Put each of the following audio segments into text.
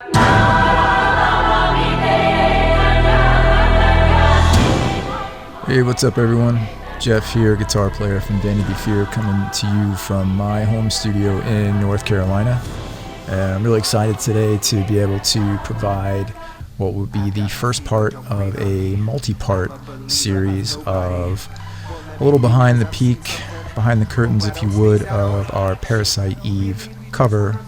Hey, what's up everyone? Jeff here, guitar player from Vanity Fear, coming to you from my home studio in North Carolina. And I'm really excited today to be able to provide what would be the first part of a multi-part series of a little behind the curtains, if you would, of our Parasite Eve cover,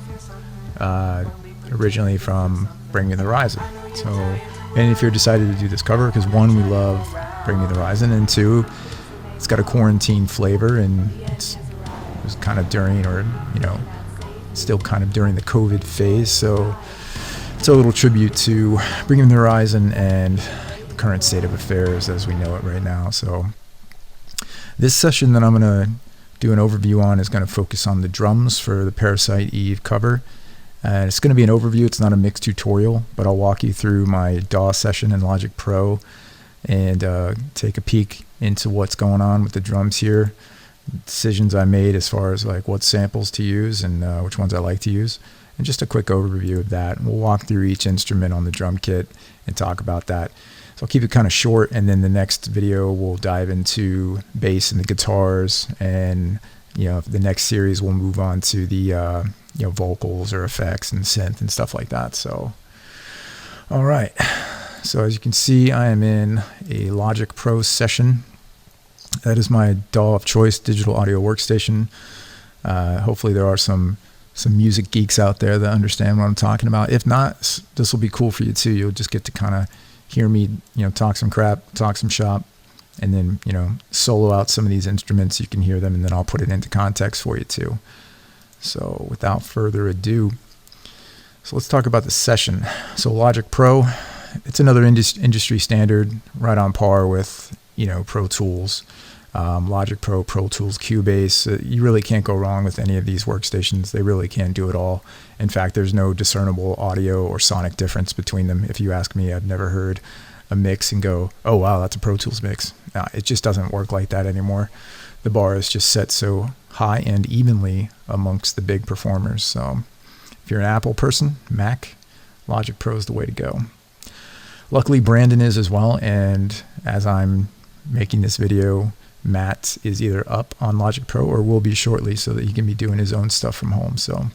originally from Bring Me the Horizon. So, and if you're decided to do this cover, because one, we love Bring Me the Horizon, and two, it's got a quarantine flavor, and it was kind of during, or still kind of during the COVID phase, so it's a little tribute to Bring Me the Horizon and the current state of affairs as we know it right now. So this session that I'm going to do an overview on is going to focus on the drums for the Parasite Eve cover. And it's going to be an overview. It's not a mix tutorial, but I'll walk you through my DAW session in Logic Pro and take a peek into what's going on with the drums here, decisions I made as far as like what samples to use and which ones I like to use, and just a quick overview of that. And we'll walk through each instrument on the drum kit and talk about that. So I'll keep it kind of short, and then the next video we'll dive into bass and the guitars, and the next series we'll move on to the vocals or effects and synth and stuff like that. So all right, so as you can see, I am in a Logic Pro session. That is my DAW of choice, digital audio workstation. Hopefully there are some music geeks out there that understand what I'm talking about. If not, this will be cool for you too. You'll just get to kind of hear me, talk some crap, talk some shop, and then, solo out some of these instruments. You can hear them, and then I'll put it into context for you too. So without further ado, so let's talk about the session. So Logic Pro, it's another industry standard, right on par with, Pro Tools, Logic Pro, Pro Tools, Cubase. You really can't go wrong with any of these workstations. They really can do it all. In fact, there's no discernible audio or sonic difference between them. If you ask me, I've never heard a mix and go, oh wow, that's a Pro Tools mix. No, it just doesn't work like that anymore. The bar is just set so high and evenly amongst the big performers. So if you're an Apple person, Mac, Logic Pro is the way to go. Luckily, Brandon is as well, and as I'm making this video, Matt is either up on Logic Pro or will be shortly, so that he can be doing his own stuff from home. So,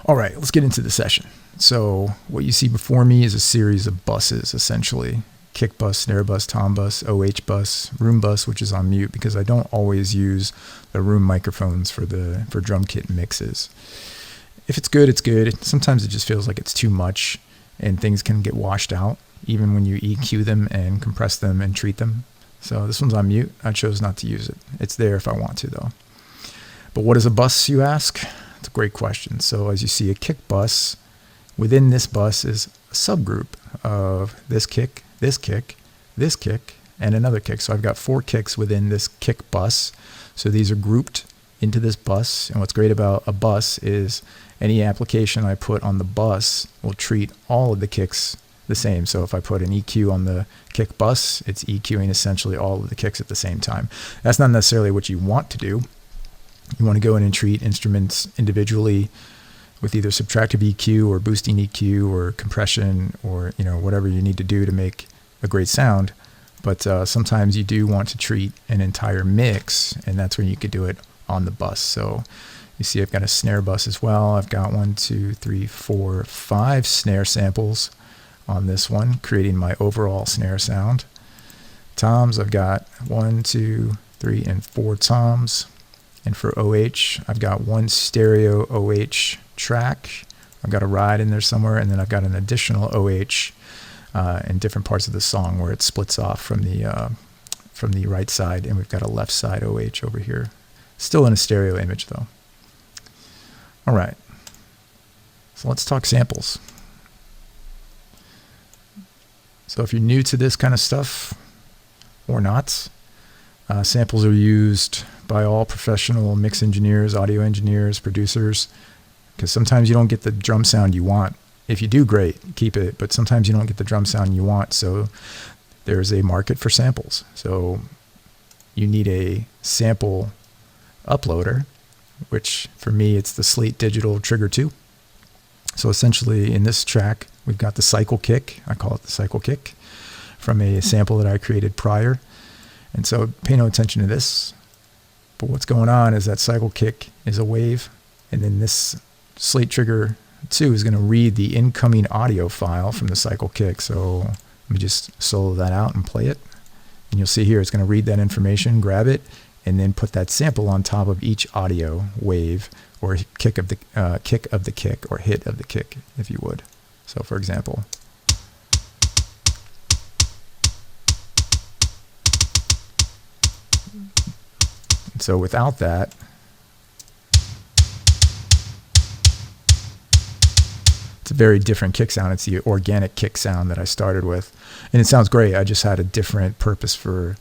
all right, let's get into the session. So what you see before me is a series of buses, essentially. Kick bus, snare bus, tom bus, OH bus, room bus, which is on mute because I don't always use the room microphones for drum kit mixes. If it's good, it's good. Sometimes it just feels like it's too much, and things can get washed out even when you EQ them and compress them and treat them. So this one's on mute. I chose not to use it. It's there if I want to though. But what is a bus, you ask? It's a great question. So as you see, a kick bus, within this bus is a subgroup of this kick, this kick, this kick, and another kick. So I've got 4 kicks within this kick bus. So these are grouped into this bus. And what's great about a bus is any application I put on the bus will treat all of the kicks the same. So if I put an EQ on the kick bus, it's EQing essentially all of the kicks at the same time. That's not necessarily what you want to do. You want to go in and treat instruments individually with either subtractive EQ or boosting EQ or compression or whatever you need to do to make a great sound. But sometimes you do want to treat an entire mix, and that's when you could do it on the bus. So you see I've got a snare bus as well. I've got 1, 2, 3, 4, 5 snare samples on this one, creating my overall snare sound. Toms, I've got 1, 2, 3, and 4 toms. And for OH, I've got 1 stereo OH track. I've got a ride in there somewhere, and then I've got an additional OH in different parts of the song where it splits off from the right side, and we've got a left side OH over here. Still in a stereo image though. All right, so let's talk samples. So if you're new to this kind of stuff or not, samples are used by all professional mix engineers, audio engineers, producers, because sometimes you don't get the drum sound you want. If you do, great, keep it, but sometimes you don't get the drum sound you want, so there's a market for samples. So you need a sample uploader, which for me it's the Sleet Digital Trigger 2. So essentially in this track, we've got the cycle kick. I call it the cycle kick from a sample that I created prior. And so pay no attention to this. But what's going on is that cycle kick is a wave. And then this Slate Trigger 2 is going to read the incoming audio file from the cycle kick. So let me just solo that out and play it. And you'll see here it's going to read that information, grab it, and then put that sample on top of each audio wave or kick of the kick or hit of the kick, if you would. So for example, so without that, it's a very different kick sound. It's the organic kick sound that I started with, and it sounds great. I just had a different purpose for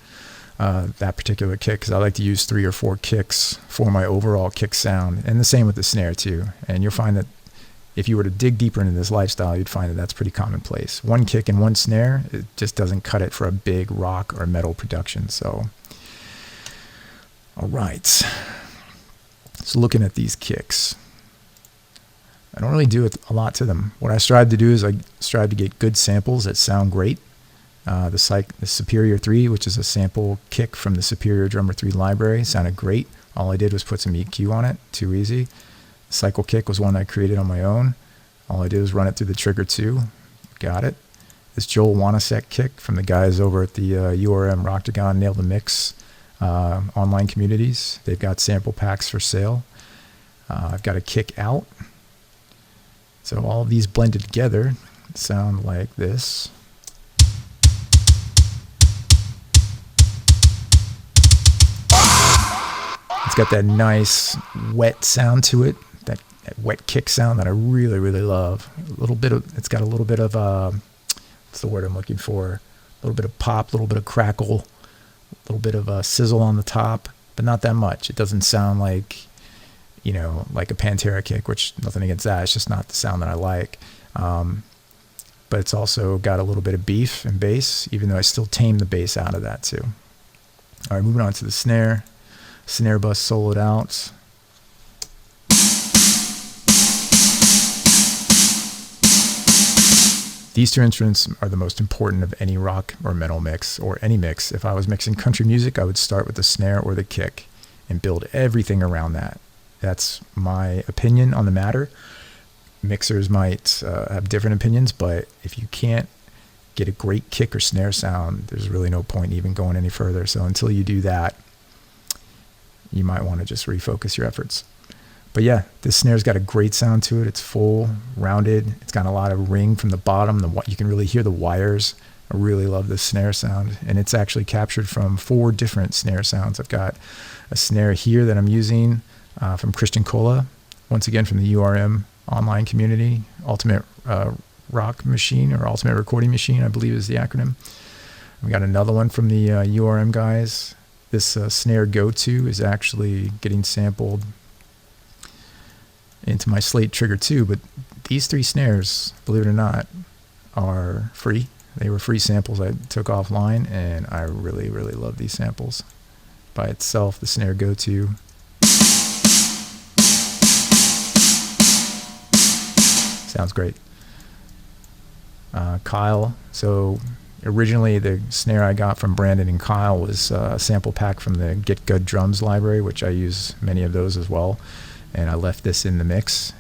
that particular kick, because I like to use 3 or 4 kicks for my overall kick sound, and the same with the snare too. And you'll find that if you were to dig deeper into this lifestyle, you'd find that that's pretty commonplace. 1 kick and 1 snare, it just doesn't cut it for a big rock or metal production. So, all right. So looking at these kicks, I don't really do a lot to them. What I strive to do is I strive to get good samples that sound great. The Superior 3, which is a sample kick from the Superior Drummer 3 library, sounded great. All I did was put some EQ on it, too easy. The Cycle Kick was one I created on my own. All I did was run it through the Trigger 2. Got it. This Joel Wanasek kick from the guys over at the URM Rocktagon Nail the Mix online communities. They've got sample packs for sale. I've got a kick out. So all of these blended together sound like this. It's got that nice wet sound to it, that wet kick sound that I really, really love. It's got a little bit of, what's the word I'm looking for? A little bit of pop, a little bit of crackle, a little bit of sizzle on the top, but not that much. It doesn't sound like, like a Pantera kick, which nothing against that. It's just not the sound that I like. But it's also got a little bit of beef and bass, even though I still tame the bass out of that too. All right, moving on to the snare. Snare bus soloed out. These 2 instruments are the most important of any rock or metal mix, or any mix. If I was mixing country music, I would start with the snare or the kick and build everything around that. That's my opinion on the matter. Mixers might have different opinions, but if you can't get a great kick or snare sound, there's really no point even going any further. So until you do that, you might want to just refocus your efforts. But yeah, this snare's got a great sound to it. It's full, rounded. It's got a lot of ring from the bottom. You can really hear the wires. I really love this snare sound. And it's actually captured from 4 different snare sounds. I've got a snare here that I'm using from Christian Cola, once again from the URM online community, Ultimate Rock Machine, or Ultimate Recording Machine, I believe is the acronym. I've got another one from the URM guys. This snare go-to is actually getting sampled into my Slate Trigger 2, but these 3 snares, believe it or not, are free. They were free samples I took offline, and I really, really love these samples. By itself, the snare go-to. Sounds great. Kyle, so originally the snare I got from Brandon and Kyle was a sample pack from the Get Good Drums library, which I use many of those as well, and I left this in the mix.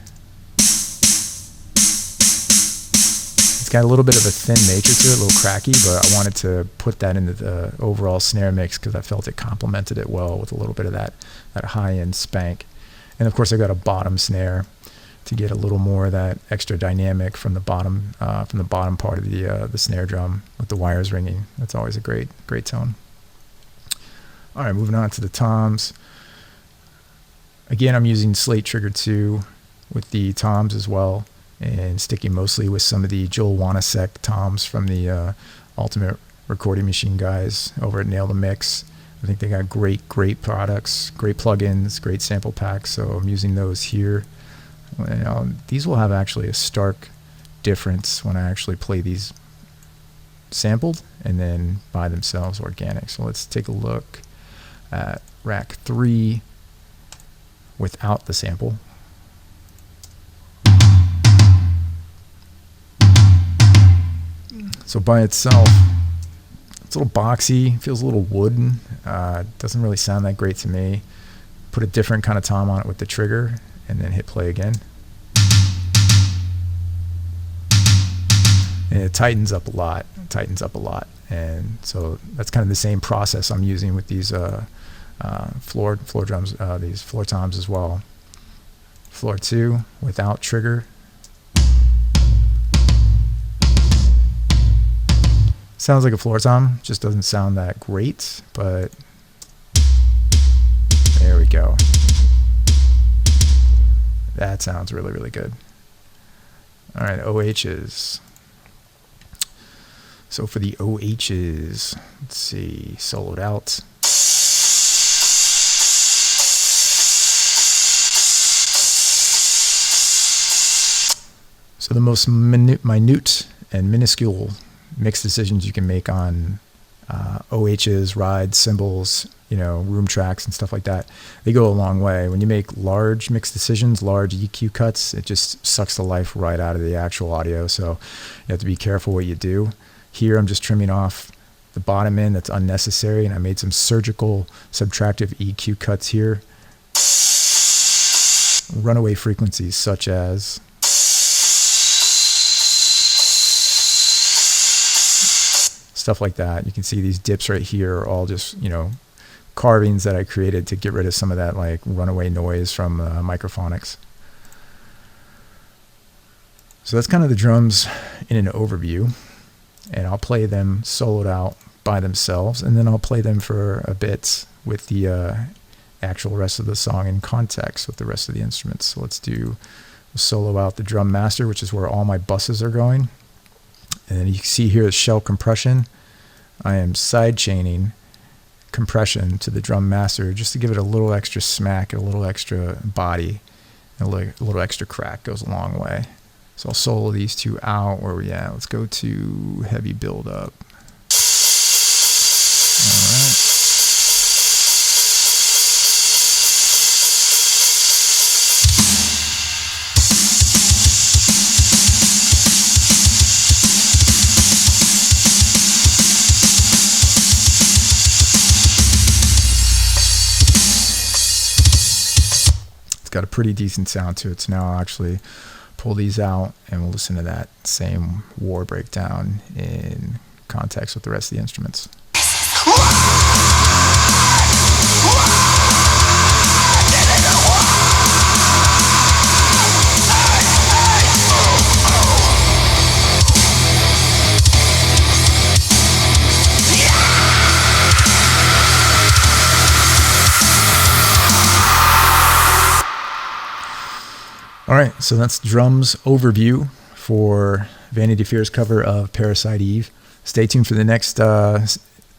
It's got a little bit of a thin nature to it, a little cracky, but I wanted to put that into the overall snare mix because I felt it complemented it well with a little bit of that high-end spank. And of course I got a bottom snare to get a little more of that extra dynamic from the bottom part of the snare drum with the wires ringing. That's always a great tone. All right, moving on to the toms. Again, I'm using Slate Trigger 2 with the toms as well, and sticking mostly with some of the Joel Wanasek toms from the Ultimate Recording Machine guys over at Nail the Mix. I think they got great products, great plugins, great sample packs, so I'm using those here. These will have actually a stark difference when I actually play these sampled and then by themselves organic. So let's take a look at rack 3 without the sample. So by itself, it's a little boxy, feels a little wooden. Doesn't really sound that great to me. Put a different kind of tom on it with the trigger, and then hit play again. And it tightens up a lot. And so that's kind of the same process I'm using with these floor drums, these floor toms as well. Floor 2 without trigger. Sounds like a floor tom, just doesn't sound that great, but there we go. That sounds really, really good. All right, OHs. So for the OHs, let's see, soloed out. So the most minute and minuscule mix decisions you can make on OHs, rides, cymbals, room tracks and stuff like that, they go a long way. When you make large mix decisions, large EQ cuts, it just sucks the life right out of the actual audio. So you have to be careful what you do. Here I'm just trimming off the bottom end that's unnecessary, and I made some surgical subtractive EQ cuts here. Runaway frequencies such as stuff like that. You can see these dips right here are all just, carvings that I created to get rid of some of that like runaway noise from microphonics. So that's kind of the drums in an overview, and I'll play them soloed out by themselves, and then I'll play them for a bit with the actual rest of the song in context with the rest of the instruments. So let's solo out the drum master, which is where all my buses are going. And then you can see here the shell compression. I am side chaining compression to the drum master just to give it a little extra smack, a little extra body, and a little extra crack. Goes a long way. So I'll solo these two out. Where we at? Let's go to heavy build up. All right. Got a pretty decent sound to it. So now I'll actually pull these out and we'll listen to that same war breakdown in context with the rest of the instruments. All right, so that's drums overview for Vanity Fear's cover of Parasite Eve. Stay tuned for the next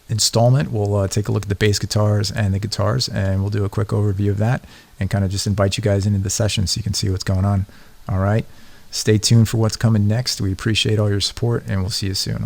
installment. We'll take a look at the bass guitars and the guitars, and we'll do a quick overview of that and kind of just invite you guys into the session so you can see what's going on. All right, stay tuned for what's coming next. We appreciate all your support, and we'll see you soon.